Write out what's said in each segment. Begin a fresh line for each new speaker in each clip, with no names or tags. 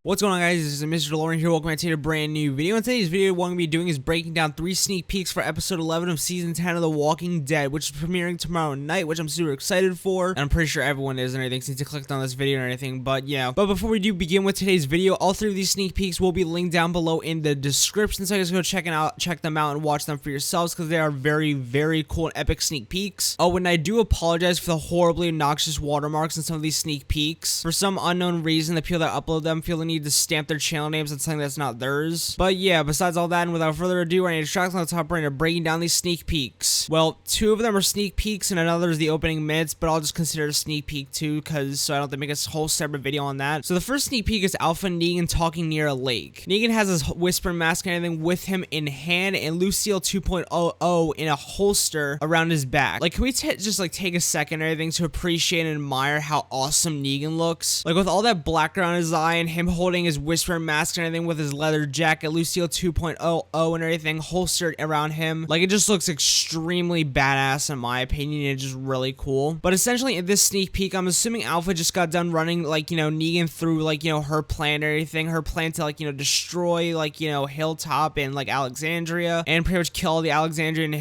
What's going on, guys? This is Mr. DeLORIan here. Welcome back to a brand new video. In today's video, what I'm going to be doing is breaking down 3 sneak peeks for episode 11 of season 10 of The Walking Dead, which is premiering tomorrow night, which I'm super excited for. And I'm pretty sure everyone is and everything since you clicked on this video and everything. But yeah. But before we do begin with today's video, all 3 of these sneak peeks will be linked down below in the description. So you guys go check them out and watch them for yourselves because they are very, very cool and epic sneak peeks. Oh, and I do apologize for the horribly obnoxious watermarks in some of these sneak peeks. For some unknown reason, the people that upload them feel the need to stamp their channel names on something that's not theirs. But yeah, besides all that, and without further ado, I need to track on the top right of breaking down these sneak peeks. Well, 2 of them are sneak peeks and another is the opening minutes, but I'll just consider it a sneak peek too, so I don't have to make a whole separate video on that. So the first sneak peek is Alpha and Negan talking near a lake. Negan has his whisper mask and everything with him in hand, and Lucille 2.00 in a holster around his back. Like, can we just like take a second or anything to appreciate and admire how awesome Negan looks? Like, with all that black around his eye and him holding his whisper mask and everything with his leather jacket, Lucille 2.00 and everything holstered around him. Like, it just looks extremely badass in my opinion, and just really cool. But essentially in this sneak peek, I'm assuming Alpha just got done running, like, you know, Negan through, like, you know, her plan and everything. Her plan to, like, you know, destroy, like, you know, Hilltop and, like, Alexandria, and pretty much kill all the Alexandrians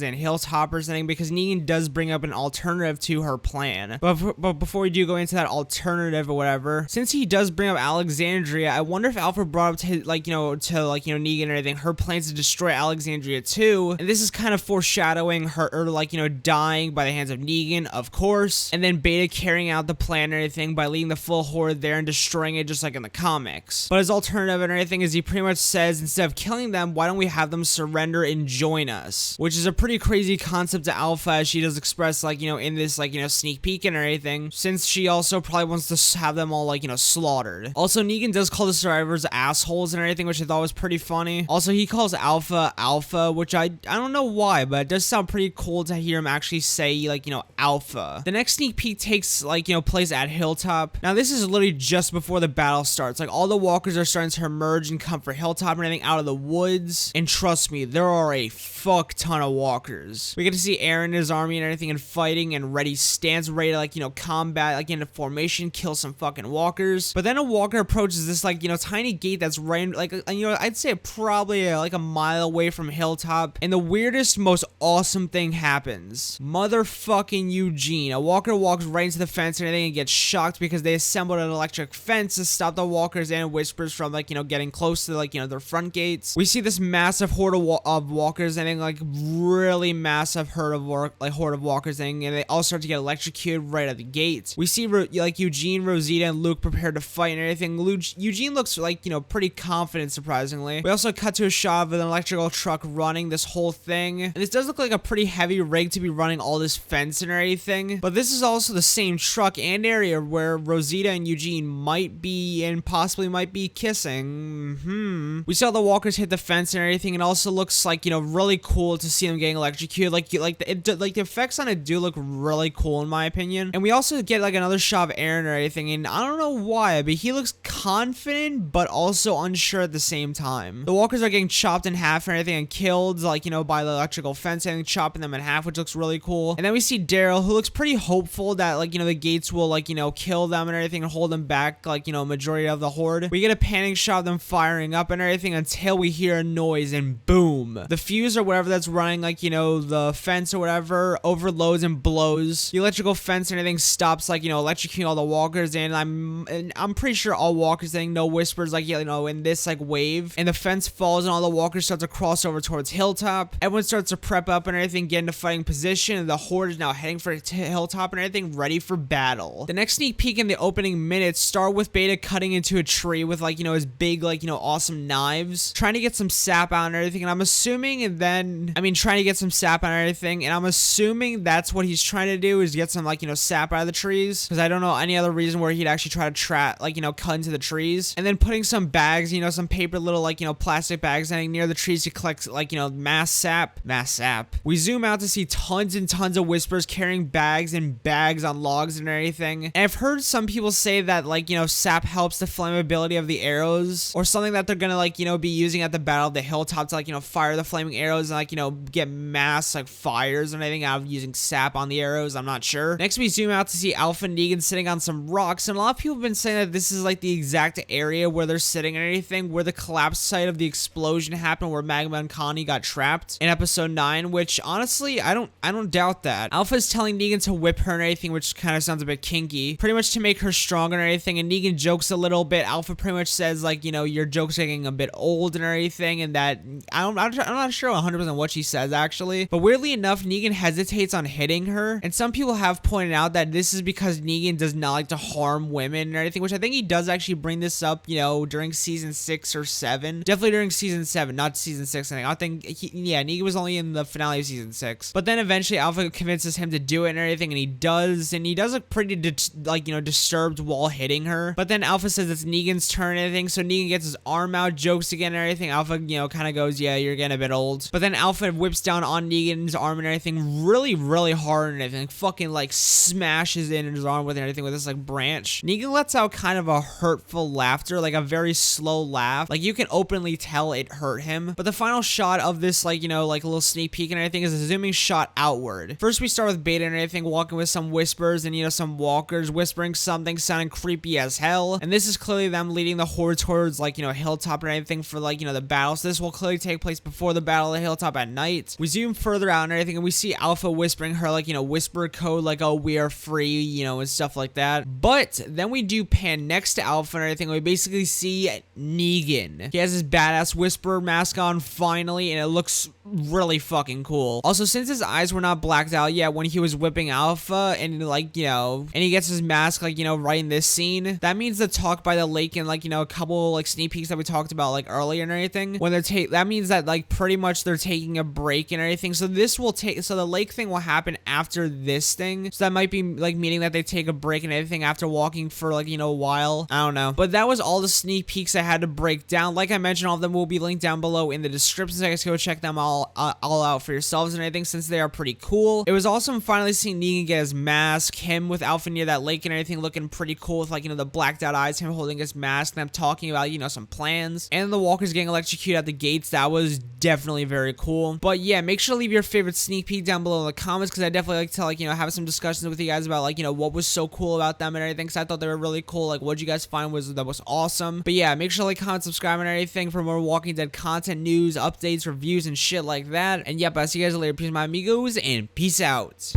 and Hilltoppers and everything, because Negan does bring up an alternative to her plan. But before we do go into that alternative or whatever, since he does bring up Alexandria, I wonder if Alpha brought up to his, like, you know, Negan and everything, her plans to destroy Alexandria too, and this is kind of foreshadowing her, or like, you know, dying by the hands of Negan, of course, and then Beta carrying out the plan and everything by leading the full Horde there and destroying it just like in the comics. But his alternative and everything is he pretty much says, instead of killing them, why don't we have them surrender and join us? Which is a pretty crazy concept to Alpha, as she does express, like, you know, in this, like, you know, sneak peek and everything, since she also probably wants to have them all, like, you know, slaughtered. Also, Negan does call the survivors assholes and everything, which I thought was pretty funny. Also, he calls Alpha, which I don't know why, but it does sound pretty cool to hear him actually say, like, you know, Alpha. The next sneak peek takes, like, you know, place at Hilltop. Now, this is literally just before the battle starts. Like, all the walkers are starting to emerge and come for Hilltop and everything out of the woods. And trust me, there are a fuck ton of walkers. We get to see Aaron and his army and everything and fighting and stands ready to, like, you know, combat, like, into formation, kill some fucking walkers. But then a walker approaches this, like, you know, tiny gate that's right, like, you know, I'd say probably like a mile away from Hilltop, and the weirdest, most awesome thing happens. Motherfucking Eugene, a walker walks right into the fence and everything and gets shocked because they assembled an electric fence to stop the walkers and whispers from, like, you know, getting close to, like, you know, their front gates. We see this massive horde of walkers and then, like, really massive horde of walkers thing, and they all start to get electrocuted right at the gate. We see like Eugene, Rosita, and Luke prepare to fight and everything. Eugene looks like, you know, pretty confident, surprisingly. We also cut to a shot of an electrical truck running this whole thing, and this does look like a pretty heavy rig to be running all this fence and everything, but this is also the same truck and area where Rosita and Eugene might be, and possibly might be, kissing. We saw the walkers hit the fence and everything, and also looks like, you know, really cool to see them getting electrocuted. Like the effects on it do look really cool in my opinion. And we also get, like, another shot of Aaron or anything, and I don't know why, but he looks confident but also unsure at the same time. The walkers are getting chopped in half and everything and killed, like, you know, by the electrical fence and chopping them in half, which looks really cool. And then we see Daryl, who looks pretty hopeful that, like, you know, the gates will, like, you know, kill them and everything and hold them back, like, you know, majority of the horde. We get a panning shot of them firing up and everything until we hear a noise, and boom, the fuse or whatever that's running, like, you know, the fence or whatever overloads and blows. The electrical fence and everything stops, like, you know, electrocuting all the walkers, and I'm pretty sure all walkers saying no whispers, like, you know, in this, like, wave, and the fence falls and all the walkers start to cross over towards Hilltop. Everyone starts to prep up and everything, get into fighting position, and the horde is now heading for Hilltop and everything, ready for battle. The next sneak peek in the opening minutes start with Beta cutting into a tree with, like, you know, his big, like, you know, awesome knives, trying to get some sap out and everything, and I'm assuming that's what he's trying to do, is get some, like, you know, sap out of the trees, because I don't know any other reason where he'd actually try to like, you know, cut into the trees, and then putting some bags, you know, some paper little, like, you know, plastic bags near the trees to collect, like, you know, mass sap. We zoom out to see tons and tons of whispers carrying bags and bags on logs and everything, and I've heard some people say that, like, you know, sap helps the flammability of the arrows, or something that they're gonna, like, you know, be using at the Battle of the Hilltop to, like, you know, fire the flaming arrows and, like, you know, get mass, like, fires and everything out of using sap on the arrows. I'm not sure. Next, we zoom out to see Alpha and Negan sitting on some rocks, and a lot of people have been saying that this is, like, the exact exact area where they're sitting and everything, where the collapse site of the explosion happened, where Magma and Connie got trapped in episode 9, which honestly, I don't doubt that. Alpha's telling Negan to whip her and everything, which kind of sounds a bit kinky, pretty much to make her stronger and everything, and Negan jokes a little bit. Alpha pretty much says, like, you know, your joke's getting a bit old and everything, and that, I'm not sure 100% what she says, actually, but weirdly enough, Negan hesitates on hitting her, and some people have pointed out that this is because Negan does not like to harm women and everything, which I think he does actually bring this up, you know, during season 6 or 7, definitely during season 7, not season 6, I think, Negan was only in the finale of season 6, but then eventually Alpha convinces him to do it and everything, and he does look pretty, like, you know, disturbed while hitting her, but then Alpha says it's Negan's turn and everything, so Negan gets his arm out, jokes again and everything. Alpha, you know, kind of goes, yeah, you're getting a bit old, but then Alpha whips down on Negan's arm and everything really hard and everything, fucking, like, smashes in his arm with everything with this, like, branch. Negan lets out kind of a hurtful laughter, like a very slow laugh, like you can openly tell it hurt him, but the final shot of this, like, you know, like a little sneak peek and everything is a zooming shot outward. First we start with Beta and everything walking with some whispers and, you know, some walkers whispering something sounding creepy as hell, and this is clearly them leading the Horde towards, like, you know, Hilltop and everything for, like, you know, the battle. So this will clearly take place before the battle of Hilltop at night. We zoom further out and everything, and we see Alpha whispering her, like, you know, whisper code, like, oh, we are free, you know, and stuff like that. But then we do pan next to Alpha and everything, and we basically see Negan. He has his badass whisper mask on finally, and it looks really fucking cool. Also, since his eyes were not blacked out yet when he was whipping Alpha, and, like, you know, and he gets his mask, like, you know, right in this scene, that means the talk by the lake and, like, you know, a couple, like, sneak peeks that we talked about, like, earlier and everything, when they're that means that, like, pretty much they're taking a break and everything, so this will so the lake thing will happen after this thing, so that might be, like, meaning that they take a break and everything after walking for, like, you know, a while. I don't know, but that was all the sneak peeks I had to break down. Like I mentioned, all of them will be linked down below in the description, so I guess go check them all out for yourselves and everything, since they are pretty cool. It was awesome finally seeing Negan get his mask, him with Alpha near that lake and everything looking pretty cool with, like, you know, the blacked out eyes, him holding his mask, them talking about, you know, some plans, and the walkers getting electrocuted at the gates. That was definitely very cool. But yeah, make sure to leave your favorite sneak peek down below in the comments, because I definitely like to, like, you know, have some discussions with you guys about, like, you know, what was so cool about them and everything, because I thought they were really cool. Like, what did you guys find that was awesome? But yeah, make sure to like, comment, subscribe, and everything for more Walking Dead content, news, updates, reviews, and shit like that. And yep, I'll see you guys later. Peace, my amigos, and peace out.